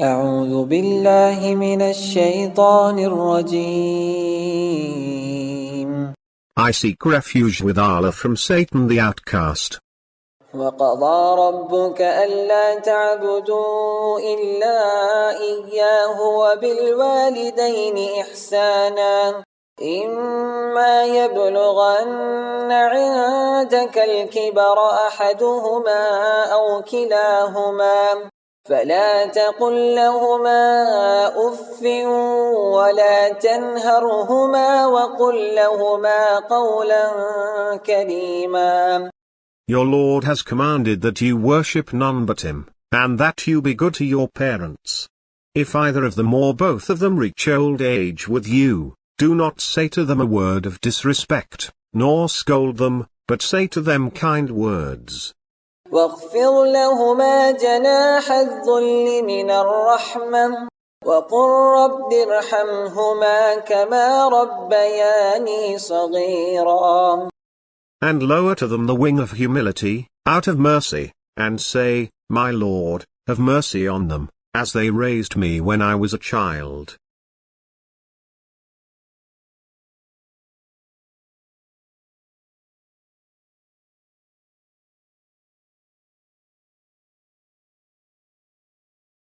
أعوذ بالله من الشيطان الرجيم. I seek refuge with Allah from Satan the outcast. وقضى ربك ألا تعبدوا إلا إياه وبالوالدين إحسانا إما يبلغن عندك الكبر أحدهما أو كلاهما فلا تقل لهما أف ولا تنهرهما وقل لهما قولا كريما. Your Lord has commanded that you worship none but Him, and that you be good to your parents. If either of them or both of them reach old age with you, do not say to them a word of disrespect, nor scold them, but say to them kind words. واخفض لهما جناح الذل من الرحمة وقل رب ارحمهما كما ربياني صغيرا. And lower to them the wing of humility, out of mercy, and say, My Lord, have mercy on them, as they raised me when I was a child.